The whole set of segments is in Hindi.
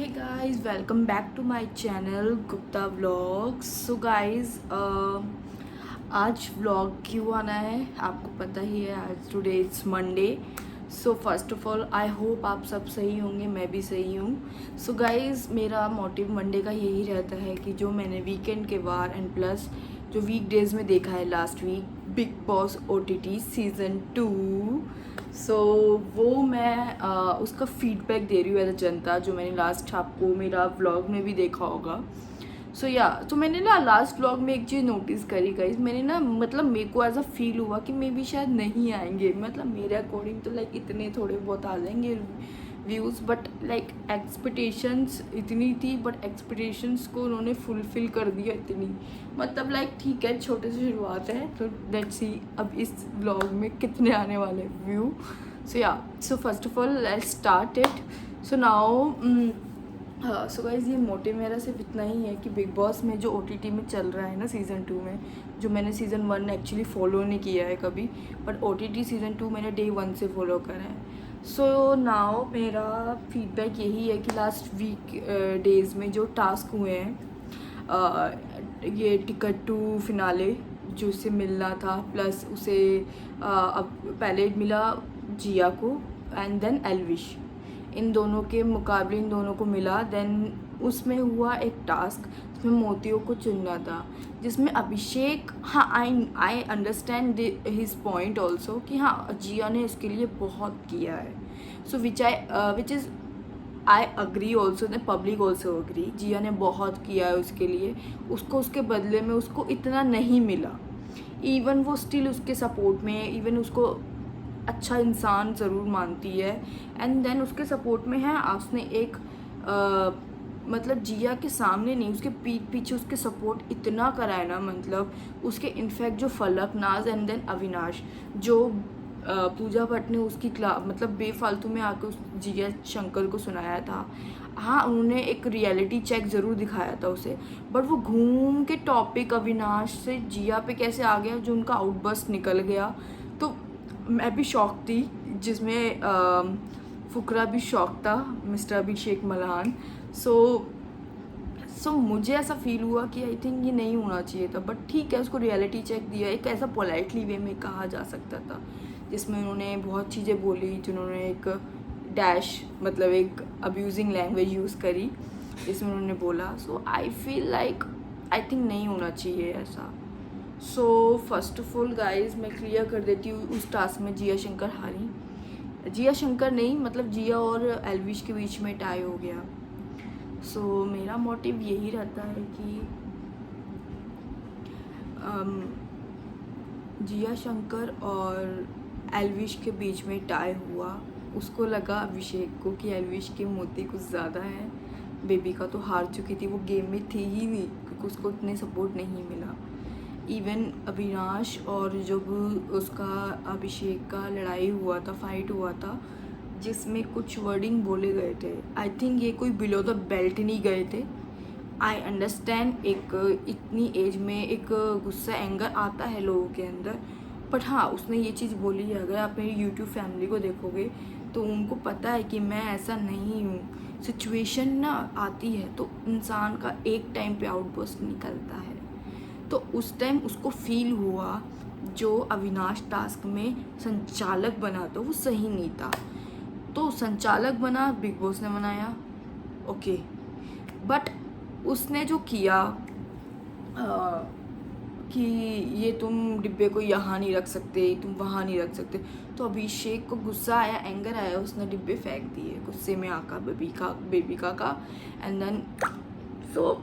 Hey guys, welcome back to my channel Gupta vlogs. So guys आज व्लॉग क्यों आना है आपको पता ही है। आज today it's Monday. So first of all I hope आप सब सही होंगे, मैं भी सही हूँ। सो गाइज मेरा मोटिव मंडे का यही रहता है कि जो मैंने वीकेंड के बार एंड प्लस जो वीक डेज में देखा है last week Bigg Boss OTT season 2, so वो मैं उसका फीडबैक दे रही हूँ एज अ जनता, जो मैंने लास्ट आपको मेरा व्लॉग में भी देखा होगा। तो मैंने ना लास्ट व्लॉग में एक चीज़ नोटिस करी गाइस, मैंने ना मतलब मेरे को ऐसा फील हुआ कि मे बी शायद नहीं आएंगे, मतलब मेरे अकॉर्डिंग तो लाइक इतने थोड़े बहुत आ जाएंगे व्यूज़, बट लाइक एक्सपेक्टेशंस इतनी थी, बट एक्सपेक्टेशंस को उन्होंने फुलफ़िल कर दिया इतनी, मतलब लाइक ठीक है छोटे से शुरुआत है, तो लेट्स सी अब इस व्लॉग में कितने आने वाले view. So first of all let's start it. So now हाँ, सो गाइज ये मोटिव मेरा सिर्फ इतना ही है कि बिग बॉस में जो OTT में चल रहा है ना सीज़न 2 में, जो मैंने सीज़न 1 एक्चुअली फॉलो नहीं किया है कभी, बट OTT सीज़न 2 मैंने डे 1 से फॉलो करा है। सो नाउ मेरा फीडबैक यही है कि लास्ट वीक डेज़ में जो टास्क हुए हैं, ये टिकट टू फिनाले जो उसे मिलना था, प्लस उसे अब पहले मिला जिया को एंड देन एल्विश, इन दोनों के मुकाबले इन दोनों को मिला। देन उसमें हुआ एक टास्क जिसमें मोतियों को चुनना था, जिसमें अभिषेक, हाँ I understand his point also कि हाँ जिया ने इसके लिए बहुत किया है। So which is I agree also, the public also agree, Jiya ने बहुत किया है उसके लिए, उसको उसके बदले में उसको इतना नहीं मिला। इवन वो स्टिल उसके सपोर्ट में, इवन उसको अच्छा इंसान ज़रूर मानती है, एंड देन उसके सपोर्ट में है। उसने एक मतलब जिया के सामने नहीं, उसके पीठ पीछे उसके सपोर्ट इतना करा है ना, मतलब उसके इनफैक्ट जो फलक नाज एंड देन अविनाश, जो पूजा भट्ट ने उसकी मतलब बेफालतू में आकर उस जिया शंकर को सुनाया था। हाँ उन्होंने एक रियलिटी चेक ज़रूर दिखाया था उसे, बट वो घूम के टॉपिक अविनाश से जिया पे कैसे आ गया, जो उनका आउटबर्स्ट निकल गया, तो मैं भी शौक थी, जिसमें फुकरा भी शौक था, मिस्टर अभिषेक मल्हान। सो मुझे ऐसा फील हुआ कि आई थिंक ये नहीं होना चाहिए था, बट ठीक है उसको रियलिटी चेक दिया, एक ऐसा पोलाइटली वे में कहा जा सकता था, जिसमें उन्होंने बहुत चीज़ें बोली, जिन्होंने एक डैश मतलब एक अब्यूजिंग लैंग्वेज यूज़ करी जिसमें उन्होंने बोला। So I feel like I think नहीं होना चाहिए ऐसा। So first of all guys मैं क्लियर कर देती हूँ, उस टास्क में जिया शंकर हारी, जिया शंकर नहीं मतलब जिया और एल्विश के बीच में टाई हो गया। सो मेरा मोटिव यही रहता है कि जिया शंकर और एल्विश के बीच में टाई हुआ, उसको लगा अभिषेक को कि एल्विश की मोती कुछ ज़्यादा है, बेबी का तो हार चुकी थी, वो गेम में थी ही नहीं क्योंकि उसको इतने सपोर्ट नहीं मिला। इवन अविनाश और जब उसका अभिषेक का लड़ाई हुआ था, फाइट हुआ था, जिसमें कुछ वर्डिंग बोले गए थे, आई थिंक ये कोई बिलो द बेल्ट नहीं गए थे। आई अंडरस्टैंड एक इतनी एज में एक गुस्सा एंगर आता है लोगों के अंदर, बट हाँ उसने ये चीज़ बोली है। अगर आप मेरी यूट्यूब फैमिली को देखोगे तो उनको पता है कि मैं ऐसा नहीं हूँ। सिचुएशन ना आती है तो इंसान का एक टाइम पे आउटबर्स्ट निकलता है, तो उस टाइम उसको फील हुआ जो अविनाश टास्क में संचालक बना तो वो सही नहीं था, तो संचालक बना बिग बॉस ने बनाया, ओके, बट उसने जो किया कि ये तुम डिब्बे को यहाँ नहीं रख सकते, तुम वहाँ नहीं रख सकते, तो अभिषेक को गुस्सा आया, एंगर आया, उसने डिब्बे फेंक दिए गुस्से में आकर बेबी का and then so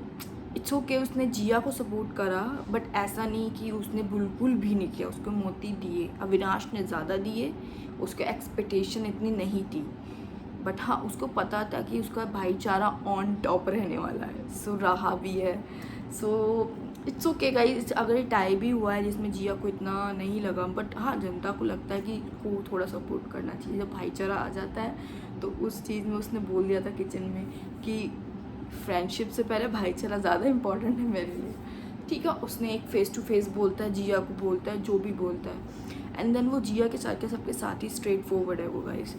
it's okay, उसने जिया को सपोर्ट करा, बट ऐसा नहीं कि उसने बिल्कुल भी नहीं किया, उसको मोती दिए, अविनाश ने ज़्यादा दिए, उसके एक्सपेक्टेशन इतनी नहीं थी, बट हाँ उसको पता था कि उसका भाईचारा ऑन टॉप रहने वाला है, सो रहा भी है। सो इट्स ओके गाइस, अगर टाई भी हुआ है जिसमें जिया को इतना नहीं लगा, बट हाँ जनता को लगता है कि को थोड़ा सपोर्ट करना चाहिए, जब भाईचारा आ जाता है तो उस चीज़ में उसने बोल दिया था किचन में कि फ्रेंडशिप से पहले भाईचारा ज़्यादा इंपॉर्टेंट है मेरे लिए, ठीक है। उसने एक फेस टू फेस बोलता है, जिया को बोलता है, जो भी बोलता है, एंड देन वो जिया के साथ के सबके साथ ही स्ट्रेट फॉरवर्ड है वो guys.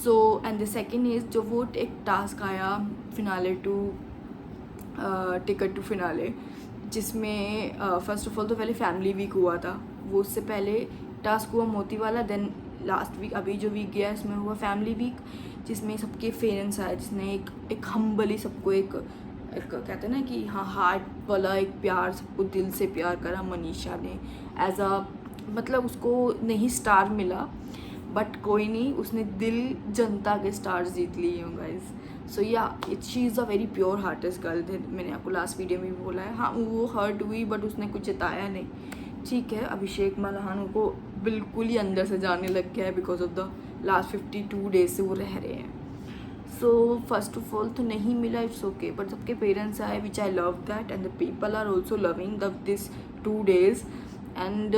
So and the second is जो वो एक टास्क आया finale to ticket to finale, जिसमें फ़र्स्ट ऑफ ऑल तो पहले फैमिली वीक हुआ था, वो उससे पहले टास्क हुआ मोती वाला, देन लास्ट वीक अभी जो वीक गया इसमें हुआ फैमिली वीक, जिसमें सबके फेरेंट्स आए, जिसने एक हम्बली सबको एक कहते हैं ना कि हाँ हार्ट वाला एक प्यार, सबको दिल से प्यार करा मनीषा ने एज अ, मतलब उसको नहीं स्टार मिला बट कोई नहीं, उसने दिल जनता के स्टार्स जीत लिए हैं गाइज। सो या she is a very pure heartiest girl. मैंने आपको लास्ट वीडियो में भी बोला है, हाँ वो हर्ट हुई बट उसने कुछ जताया नहीं, ठीक है। अभिषेक मल्हान को बिल्कुल ही अंदर से जाने लग गया है because of the last 52 days से वो रह रहे हैं। सो फर्स्ट ऑफ ऑल तो नहीं मिला, इट्स ओके, बट सबके पेरेंट्स आए which I love that and the people are also loving this 2 days। And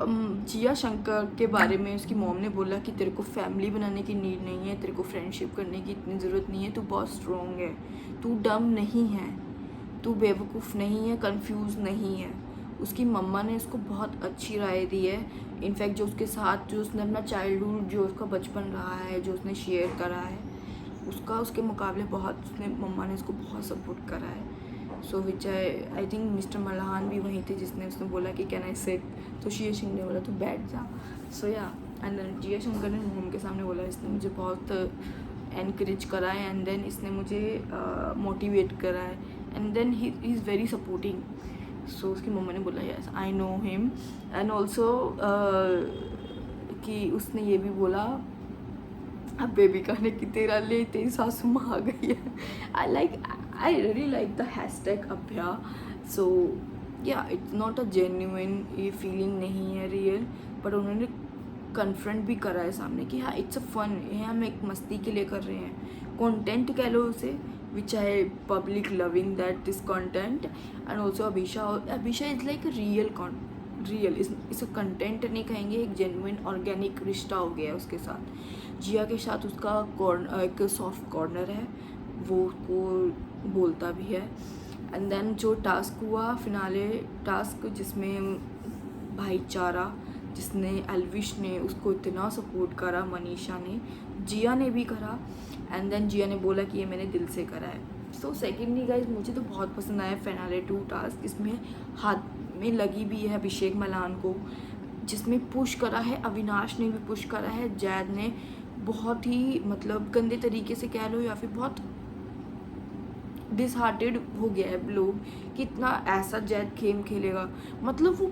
Jiya Shankar के बारे में उसकी मॉम ने बोला कि तेरे को फैमिली बनाने की नीड नहीं है, तेरे को फ्रेंडशिप करने की इतनी ज़रूरत नहीं है, तू बहुत स्ट्रॉन्ग है, तू डम नहीं है, तू बेवकूफ़ नहीं है, कंफ्यूज नहीं है। उसकी मम्मा ने उसको बहुत अच्छी राय दी है। इनफैक्ट जो उसके साथ जो उसने अपना चाइल्डहुड, जो उसका बचपन रहा है, जो उसने शेयर करा है, उसका उसके मुकाबले बहुत उसने मम्मा ने उसको बहुत सपोर्ट करा है। So which I think mister Malhan भी वहीं थे जिसने उसने बोला कि कैन आई सिट, तो जिया शंकर ने बोला तू बैठ जा। सो या एंड जिया शंकर ने मॉम के सामने बोला, इसने मुझे बहुत एनकरेज करा है एंड देन इसने मुझे मोटिवेट करा है and then he is very supporting. So उसकी मम्मा ने बोला yes I know him and also कि उसने ये भी बोला अब बेबी कहने की तेरा ले तेरी सासू माँ आ गई है। I really like the hashtag अभ्या। सो या इट्स नॉट अ जेन्युइन, ये फीलिंग नहीं है रियल, बट उन्होंने कन्फ्रंट भी करा है सामने कि हाँ इट्स अ फन, ये हम एक मस्ती के लिए कर रहे हैं, कंटेंट कह लो उसे, which I public loving that this content. And also Abhisha is like real इस कंटेंट नहीं कहेंगे, एक जेन्युइन ऑर्गेनिक रिश्ता हो गया है उसके साथ। जिया के साथ उसका एक सॉफ्ट कॉर्नर है, वो उसको बोलता भी है। एंड देन जो टास्क हुआ फिनाले टास्क, जिसमें भाईचारा, जिसने एल्विश ने उसको इतना सपोर्ट करा, मनीषा ने, जिया ने भी करा एंड देन जिया ने बोला कि ये मैंने दिल से करा है। सो सेकेंडली गाइज मुझे तो बहुत पसंद आया फिनाले 2 टास्क। इसमें हाथ में लगी भी है अभिषेक मल्हान को, जिसमें पुश करा है, अविनाश ने भी पुश करा है, जैद ने बहुत ही मतलब गंदे तरीके से कह लो या फिर बहुत डिसहार्टेड हो गया है लोग कि इतना ऐसा जैद गेम खेलेगा। मतलब वो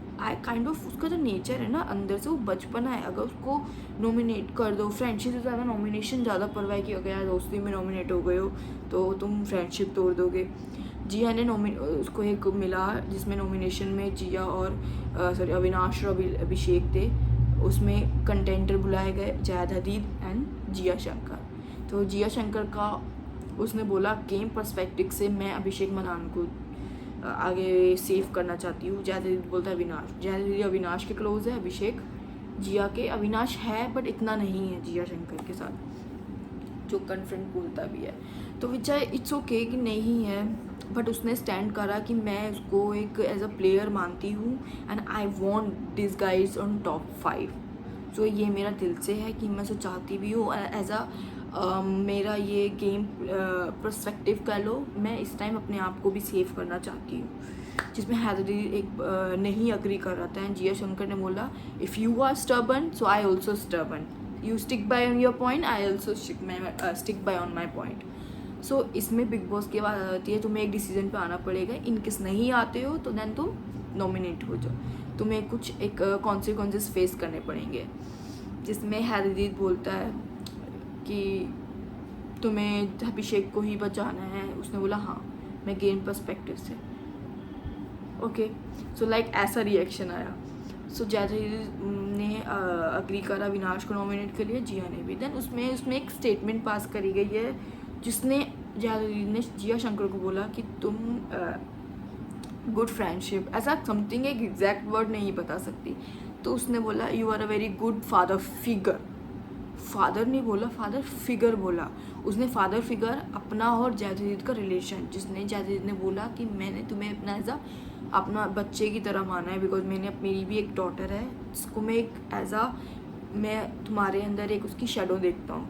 काइंड ऑफ उसका जो नेचर है ना अंदर से, वो बचपना है। अगर उसको नॉमिनेट कर दो, फ्रेंडशिप से ज़्यादा नॉमिनेशन ज़्यादा परवाह कि अगर यार दोस्ती में नॉमिनेट हो गए हो तो तुम फ्रेंडशिप तोड़ दोगे। जिया ने उसको एक मिला जिसमें नॉमिनेशन में जिया और अविनाश और अभिषेक थे, उसमें कंटेंटर बुलाए गए जैद हदीद एंड जिया शंकर। तो जिया शंकर का उसने बोला गेम पर्सपेक्टिव से मैं अभिषेक मल्हान को आगे सेव करना चाहती हूँ। जैद हदीद बोलता है अविनाश, जैद हदीद अविनाश के क्लोज है, अभिषेक जिया के, अविनाश है बट इतना नहीं है जिया शंकर के साथ, जो कन्फ्रंट बोलता भी है। तो विच आई इट्स ओके कि नहीं है, बट उसने स्टैंड करा कि मैं उसको एक एज अ प्लेयर मानती हूँ and I want this guys on top 5। सो ये मेरा दिल से है कि मैं उसे चाहती भी हूँ एज अ मेरा ये गेम पर्सपेक्टिव कह लो, मैं इस टाइम अपने आप को भी सेव करना चाहती हूँ। जिसमें हैदरी एक नहीं अग्री कर रहा था एंड जिया शंकर ने बोला if you are stubborn so I also stubborn, you stick by on your point, I also stick by on my point. So इसमें बिग बॉस की बात आती है, तुम्हें एक डिसीजन पे आना पड़ेगा, इनकेस नहीं आते हो तो देन तुम नॉमिनेट हो जाओ, तुम्हें कुछ एक कॉन्सिक्वेंसेस फेस करने पड़ेंगे। जिसमें हैदरीद बोलता है कि तुम्हें अभिषेक को ही बचाना है, उसने बोला हाँ मैं गेम पर्सपेक्टिव से ओके। सो लाइक ऐसा रिएक्शन आया। सो जैद ने अग्री करा विनाश को नॉमिनेट के लिए, जिया ने भी। देन उसमें एक स्टेटमेंट पास करी गई है जिसने जैद ने जिया शंकर को बोला कि तुम गुड फ्रेंडशिप, ऐसा समथिंग एक एग्जैक्ट वर्ड नहीं बता सकती, तो उसने बोला you are a very good father figure. Father नहीं बोला, फादर फिगर बोला उसने। फादर फिगर अपना और जैद का रिलेशन, जिसने जैद ने बोला कि मैंने तुम्हें अपना एज अ अपना बच्चे की तरह माना है, बिकॉज मेरी भी एक डॉटर है जिसको मैं एक एज अ मैं तुम्हारे अंदर एक उसकी शेडो देखता हूँ।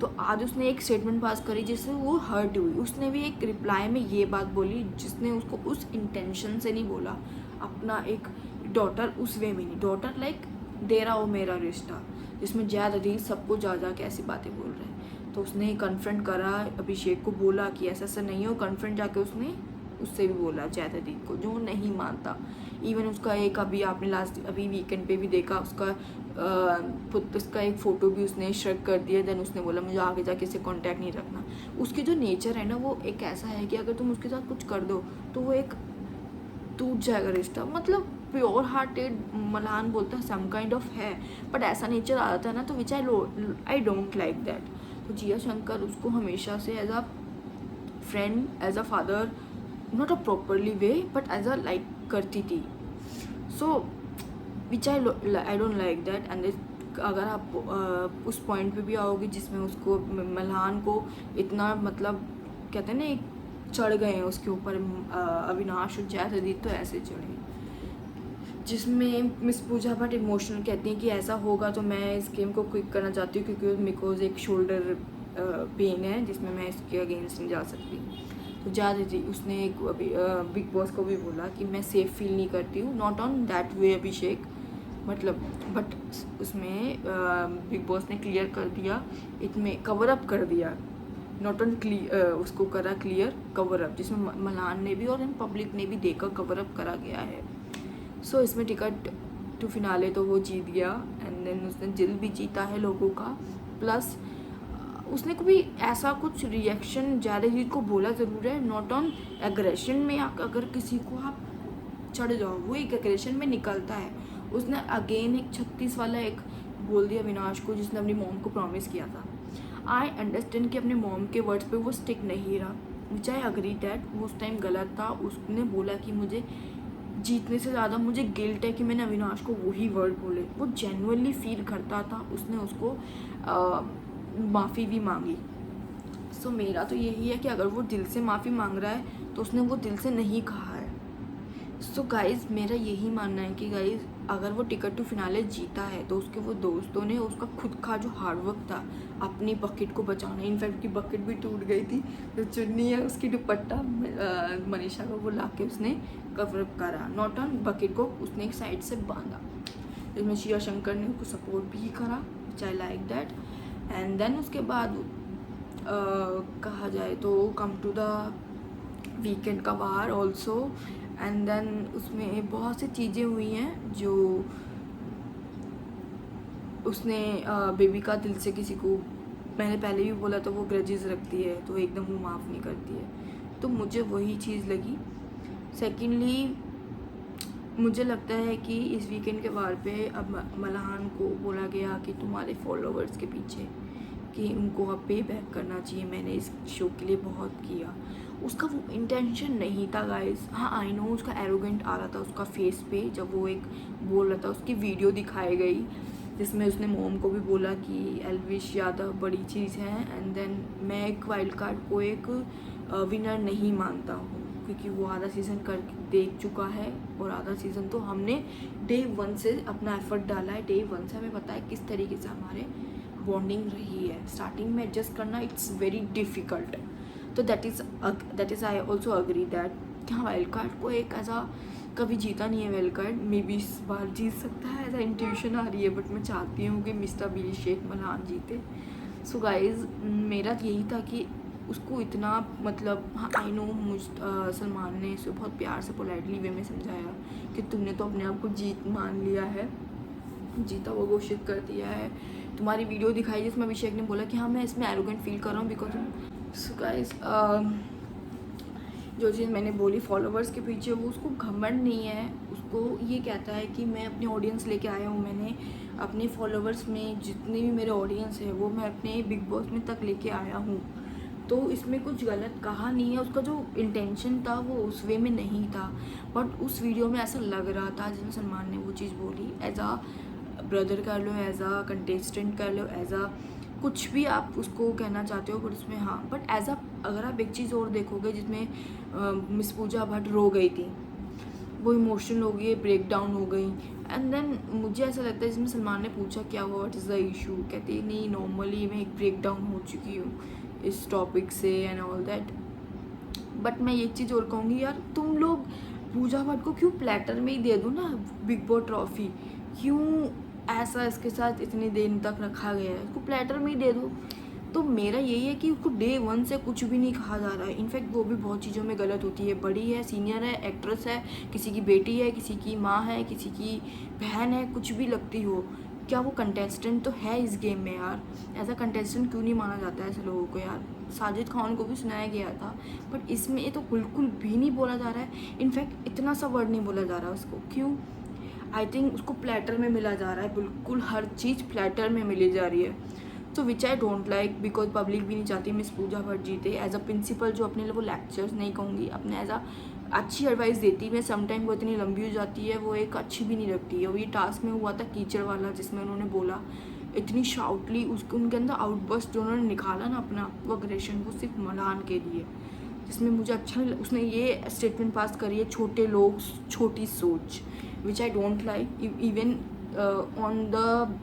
तो आज उसने एक स्टेटमेंट पास करी जिससे वो हर्ट हुई। उसने भी एक रिप्लाई में ये बात बोली जिसने उसको उस इंटेंशन से नहीं बोला, अपना एक डॉटर उस वे में नहीं, डॉटर लाइक दे रहा हो मेरा रिश्ता, जिसमें ज़्यादा अजीज सबको जा के ऐसी बातें बोल रहे हैं। तो उसने कन्फ्रंट करा, अभिषेक को बोला कि ऐसा ऐसा नहीं हो, कन्फ्रंट जाके उसने उससे भी बोला जैददीद को, जो नहीं मानता। इवन उसका एक अभी आपने लास्ट अभी वीकेंड पे भी देखा, उसका एक फ़ोटो भी उसने शेयर कर दिया। देन उसने बोला मुझे आगे जाके इससे कांटेक्ट नहीं रखना। उसकी जो नेचर है ना वो एक ऐसा है कि अगर तुम उसके साथ कुछ कर दो तो वो एक टूट जाएगा रिश्ता। मतलब प्योर हार्टेड मलान बोलता है सम काइंड ऑफ है, बट ऐसा नेचर आ जाता है ना तो which I don't like that. तो जिया शंकर उसको हमेशा से as a friend, as a father, not a properly way but as a like करती थी। So which I don't like that. And अगर आप उस पॉइंट पे भी आओगे जिसमें उसको मल्हान को इतना मतलब कहते हैं ना एक चढ़ गए हैं उसके ऊपर, अविनाश और जैददीद तो ऐसे चढ़े जिसमें मिस पूजा भट्ट इमोशनल कहती हैं कि ऐसा होगा तो मैं इस गेम को क्विक करना चाहती हूँ क्योंकि बिकॉज एक शोल्डर पेन है जिसमें मैं इसके अगेंस्ट नहीं जा सकती। तो जैददीद उसने एक बिग बॉस को भी बोला कि मैं सेफ फील नहीं करती हूँ, नॉट ऑन दैट वे अभिषेक, मतलब बट उसमें बिग बॉस ने क्लियर कर दिया, इसमें कवर अप कर दिया, नॉट ऑन उसको करा क्लियर कवर अप, जिसमें मलान ने भी और इन पब्लिक ने भी देखा कवर अप करा गया है। सो इसमें टिकट टू फिनाले तो वो जीत गया। एंड देन उसने दिल भी जीता है लोगों का, प्लस उसने कभी ऐसा कुछ रिएक्शन जैददीद को बोला ज़रूर है, नॉट ऑन एग्रेशन में। अगर किसी को आप चढ़ जाओ वो एक एग्रेशन में निकलता है। उसने अगेन एक 36 वाला एक बोल दिया अविनाश को जिसने अपनी मॉम को प्रॉमिस किया था। आई अंडरस्टैंड कि अपने मॉम के वर्ड्स पे वो स्टिक नहीं रहा, विच आई अग्री दैट वो उस टाइम गलत था। उसने बोला कि मुझे जीतने से ज़्यादा मुझे गिल्ट है कि मैंने अविनाश को वही वर्ड बोले। वो जेन्युइनली फील करता था, उसने उसको माफ़ी भी मांगी। सो मेरा तो यही है कि अगर वो दिल से माफ़ी मांग रहा है तो उसने वो दिल से नहीं कहा है। सो गाइज़ मेरा यही मानना है कि गाइज़ अगर वो टिकट टू फिनाले जीता है तो उसके वो दोस्तों ने उसका खुद का जो हार्डवर्क था अपनी बकेट को बचाना, इनफैक्ट की बकेट भी टूट गई थी, जो चुन्नी है उसकी दुपट्टा मनीषा को वो ला के उसने कवर अप करा, नॉट ऑन बकेट को उसने एक साइड से बांधा। इसमें जिया शंकर ने उसको सपोर्ट भी करा, which I like that. And then उसके बाद कहा जाए तो कम टू द वीकेंड का बाहर ऑल्सो। एंड देन उसमें बहुत सी चीज़ें हुई हैं जो उसने बेबी का दिल से किसी को, मैंने पहले भी बोला तो वो ग्रजेस रखती है तो एकदम वो माफ़ नहीं करती है, तो मुझे वही चीज़ लगी। सेकेंडली मुझे लगता है कि इस वीकेंड के बार पे अब मल्हान को बोला गया कि तुम्हारे फॉलोवर्स के पीछे कि उनको अब पे बैक करना चाहिए, मैंने इस शो के लिए बहुत किया। उसका वो इंटेंशन नहीं था गाइस। हाँ आई नो उसका एरोगेंट आ रहा था उसका फेस पे जब वो एक बोल रहा था, उसकी वीडियो दिखाई गई जिसमें उसने मोम को भी बोला कि एल्विश यादव बड़ी चीज़ है। एंड देन मैं एक वाइल्ड कार्ड को एक विनर नहीं मानता हूँ क्योंकि वो आधा सीज़न कर देख चुका है और आधा सीज़न तो हमने डे 1 से अपना एफर्ट डाला है। डे 1 से हमें पता है किस तरीके से हमारे बॉन्डिंग रही है। स्टार्टिंग में एडजस्ट करना इट्स वेरी डिफ़िकल्ट, तो that is I also agree that कि हाँ वाइल्ड कार्ड को एक ऐसा कभी जीता नहीं है वाइल्ड कार्ड, मे बी इस बार जीत सकता है, ऐसा इंट्यूशन आ रही है, बट मैं चाहती हूँ कि मिस्टर अभिषेक मल्हान जीते। सो गाइज मेरा यही था कि उसको इतना मतलब हाँ आई नो सलमान ने इसे बहुत प्यार से पोलाइटली वे में समझाया कि तुमने तो अपने आप को जीत मान लिया है, जीता वो घोषित कर दिया है। तुम्हारी वीडियो दिखाई जिसमें अभिषेक ने बोला कि हाँ मैं इसमें एरोगेंट फील कर रहा हूँ बिकॉज सो गाइस जो चीज़ मैंने बोली फॉलोवर्स के पीछे, वो उसको घमंड नहीं है, उसको ये कहता है कि मैं अपनी ऑडियंस लेके आया हूँ, मैंने अपने फॉलोवर्स में जितने भी मेरे ऑडियंस है वो मैं अपने बिग बॉस में तक लेके आया हूँ, तो इसमें कुछ गलत कहा नहीं है। उसका जो इंटेंशन था वो उस वे में नहीं था, बट उस वीडियो में ऐसा लग रहा था जिसमें सलमान ने वो चीज़ बोली, एज आ ब्रदर कर लो, एज आ कंटेस्टेंट कर लो, एज आ कुछ भी आप उसको कहना चाहते हो, बट उसमें हाँ बट एज अ अगर आप एक चीज़ और देखोगे जिसमें मिस पूजा भट्ट रो गई थी, वो इमोशनल हो गई, ब्रेक डाउन हो गई, एंड देन मुझे ऐसा लगता है, जिसमें सलमान ने पूछा क्या हुआ, व्हाट इज़ द इशू, कहते नहीं नॉर्मली मैं एक ब्रेक डाउन हो चुकी हूँ इस टॉपिक से एंड ऑल दैट। बट मैं एक चीज़ और कहूँगी यार, तुम लोग पूजा भट्ट को क्यों प्लेटर में ही दे दो ना बिग बॉस ट्रॉफी, क्यों ऐसा इसके साथ इतने दिन तक रखा गया है, उसको प्लेटर में ही दे दो। तो मेरा यही है कि उसको डे 1 से कुछ भी नहीं कहा जा रहा है। इनफैक्ट वो भी बहुत चीज़ों में गलत होती है, बड़ी है, सीनियर है, एक्ट्रेस है, किसी की बेटी है, किसी की माँ है, किसी की बहन है, कुछ भी लगती हो, क्या वो कंटेस्टेंट तो है इस गेम में यार। एज अ कंटेस्टेंट क्यों नहीं माना जाता है ऐसे लोगों को यार। साजिद खान को भी सुनाया गया था, बट इसमें ये तो बिल्कुल भी नहीं बोला जा रहा है। इनफैक्ट इतना सा वर्ड नहीं बोला जा रहा है उसको, क्यों? आई थिंक उसको प्लेटर में मिला जा रहा है, बिल्कुल हर चीज़ प्लेटर में मिली जा रही है। तो which I don't like, because public भी नहीं चाहती मिस पूजा भट्ट जीते। एज अ प्रिंसिपल जो अपने लिए वो लेक्चर्स नहीं कहूँगी, अपने एज अ अच्छी एडवाइस देती है, समटाइम वो इतनी लंबी हो जाती है, वो एक अच्छी भी नहीं लगती है। और ये टास्क में हुआ था कीचड़ वाला, जिसमें उन्होंने बोला इतनी शाउटली, उसको उनके अंदर आउटबर्स्ट जो उन्होंने निकाला ना अपना वो अग्रेशन, वो सिर्फ मलान के लिए, जिसमें मुझे अच्छा नहीं। उसने ये स्टेटमेंट पास करी है, छोटे लोग छोटी सोच, which I don't like. Even on the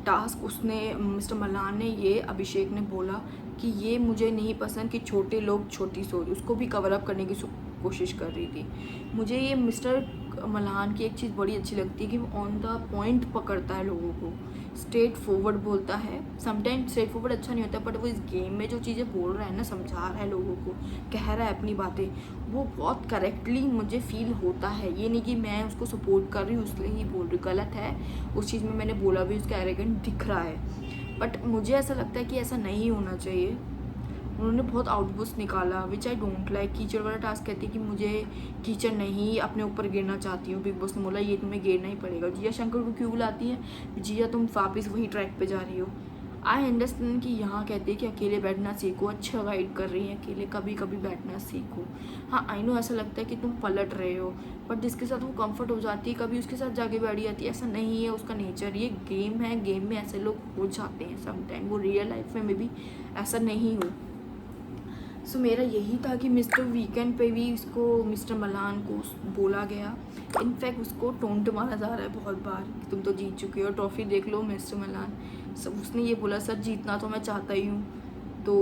task उसने मिस्टर मलान ने ये अभिषेक ने बोला कि ये मुझे नहीं पसंद कि छोटे लोग छोटी सोच, उसको भी कवर अप करने की कोशिश कर रही थी। मुझे ये मिस्टर मलान की एक चीज़ बड़ी अच्छी लगती है कि वो ऑन द पॉइंट पकड़ता है लोगों को, स्ट्रेट फॉरवर्ड बोलता है। समटाइम स्ट्रेट फॉरवर्ड अच्छा नहीं होता, बट वो इस गेम में जो चीज़ें बोल रहा है ना, समझा रहा है लोगों को, कह रहा है अपनी बातें, वो बहुत करेक्टली मुझे फील होता है। ये नहीं कि मैं उसको सपोर्ट कर रही हूँ इसलिए ही बोल रही, गलत है उस चीज़ में, मैंने बोला भी उसका एरोगेंट दिख रहा है। बट मुझे ऐसा लगता है कि ऐसा नहीं होना चाहिए। उन्होंने बहुत आउटबुस्ट निकाला, विच आई डोंट लाइक। कीचड़ वाला टास्क कहती है कि मुझे कीचड़ नहीं अपने ऊपर गिरना चाहती हूँ। बिग बॉस ने बोला ये तुम्हें गिरना ही पड़ेगा। जिया शंकर को क्यों बुलाती है, जिया तुम वापस वही ट्रैक पे जा रही हो। आई अंडरस्टैंड कि यहाँ कहते हैं कि अकेले बैठना सीखो, अच्छा गाइड कर रही है, अकेले कभी कभी बैठना सीखो। हाँ आई नो ऐसा लगता है कि तुम पलट रहे हो, बट जिसके साथ वो कंफर्ट हो जाती है कभी उसके साथ जाके बैठ जाती है। ऐसा नहीं है उसका नेचर, ये गेम है, गेम में ऐसे लोग हो जाते हैं समटाइम, वो रियल लाइफ में भी ऐसा नहीं हो। सो मेरा यही था कि मिस्टर वीकेंड पे भी इसको मिस्टर मलान को बोला गया। इनफैक्ट उसको टोंट मारा जा रहा है बहुत बार कि तुम तो जीत चुके हो, ट्रॉफी देख लो मिस्टर मलान। सब उसने ये बोला सर जीतना तो मैं चाहता ही हूँ। तो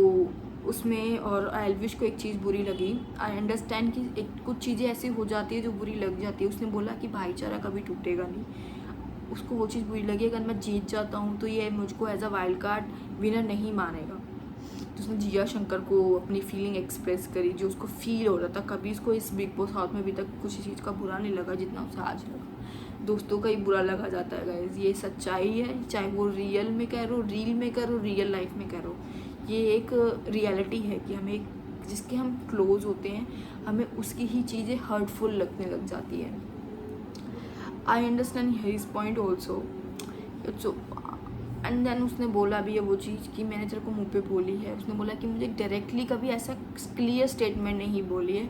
उसमें और एल्विश को एक चीज़ बुरी लगी। आई अंडरस्टैंड कि एक कुछ चीज़ें ऐसी हो जाती है जो बुरी लग जाती है। उसने बोला कि भाईचारा कभी टूटेगा नहीं, उसको वो चीज़ बुरी लगी। अगर मैं जीत जाता हूँ तो ये मुझको as a wild card winner नहीं मानेगा। तो उसने जिया शंकर को अपनी फीलिंग एक्सप्रेस करी, जो उसको फील हो रहा था। कभी उसको इस बिग बॉस हाउस में अभी तक कुछ चीज़ का बुरा नहीं लगा जितना उसे आज लगा। दोस्तों का ही बुरा लगा जाता है गाइस, ये सच्चाई है। चाहे वो रियल में कह रो, रील में करो, रियल लाइफ में कह रो, ये एक रियलिटी है कि हमें जिसके हम क्लोज होते हैं हमें उसकी ही चीज़ें हर्टफुल लगने लग जाती है। I understand his point also. And then उसने बोला भी है वो चीज़ कि मैंने तेरे को मुंह पे बोली है। उसने बोला कि मुझे डायरेक्टली कभी ऐसा क्लियर स्टेटमेंट नहीं बोली है,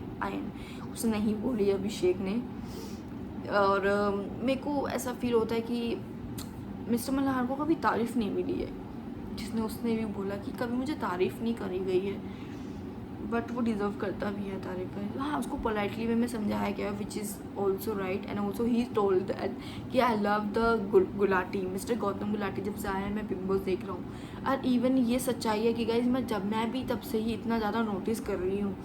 उसने नहीं बोली है अभिषेक ने। और मेरे को ऐसा फील होता है कि मिस्टर मल्हार को कभी तारीफ़ नहीं मिली है, जिसने उसने भी बोला कि कभी मुझे तारीफ़ नहीं करी गई है, बट वो डिज़र्व करता भी है तारीफ। हाँ उसको पोलाइटली वे में समझाया गया, which is also right. And also he told that कि I love the Gulati, mister Gautam Gulati जब से आया है मैं बिग बॉस देख रहा हूँ। और इवन ये सच्चाई है कि गाइज मैं भी तब से ही इतना ज़्यादा नोटिस कर रही हूँ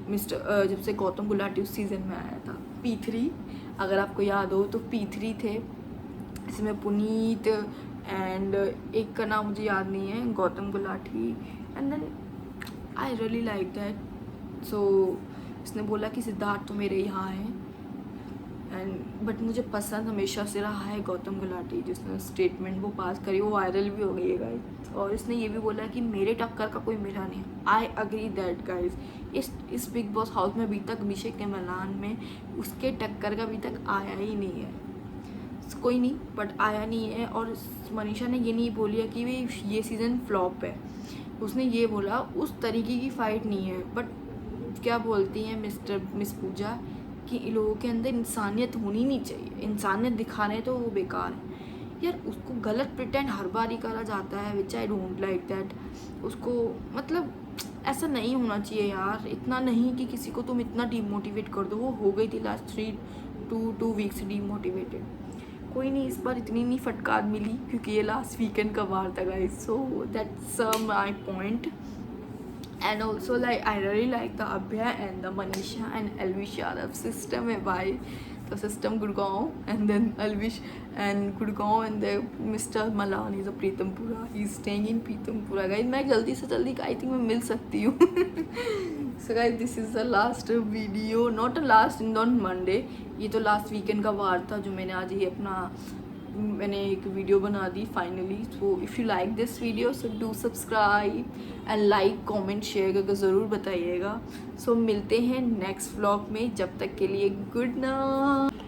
मिस्टर जब से गौतम गुलाटी उस सीज़न में आया था। P3 अगर आपको याद हो तो P3 थे, इसमें पुनीत एंड एक का नाम मुझे याद नहीं है, Gautam Gulati. And then I really like that. So इसने बोला कि सिद्धार्थ तो मेरे यहाँ है एंड बट मुझे पसंद हमेशा से रहा है गौतम गुलाटी। जिसने स्टेटमेंट वो पास करी वो वायरल भी हो गई है गाइस। और इसने ये भी बोला कि मेरे टक्कर का कोई मिला नहीं। I agree that guys. इस बिग बॉस हाउस में अभी तक अभिषेक के मलान में उसके टक्कर का अभी तक आया ही नहीं है, कोई नहीं, बट आया नहीं है। और मनीषा ने ये नहीं बोली है कि ये सीज़न फ्लॉप है, उसने ये बोला उस तरीके की फ़ाइट नहीं है। बट क्या बोलती हैं मिस पूजा कि इन लोगों के अंदर इंसानियत होनी नहीं चाहिए, इंसानियत दिखाने तो वो बेकार है यार। उसको गलत प्रिटेंड हर बार ही करा जाता है, विच आई डोंट लाइक दैट। उसको मतलब ऐसा नहीं होना चाहिए यार, इतना नहीं कि किसी को तुम इतना डिमोटिवेट कर दो। वो हो गई थी लास्ट टू वीक्स डीमोटिवेटेड। कोई नहीं, इस बार इतनी नहीं फटकार मिली क्योंकि ये लास्ट वीकेंड का वार था guys, so that's my point. And also like I really like the Abhay and the Manisha and Elvish Yadav system है भाई। तो system Gurgaon and then Elvish and Gurgaon and the Mr. Malan is a Pritampura, he is staying in Pritampura guys। मैं जल्दी से जल्दी I think मैं मिल सकती हूँ। So guys this is the last video, not a last on Monday, ये तो last weekend का वार था जो मैंने आज ही मैंने एक वीडियो बना दी finally. So if you like this video so do subscribe and like comment share करके ज़रूर बताइएगा। सो मिलते हैं नेक्स्ट व्लॉग में, जब तक के लिए गुड नाइट।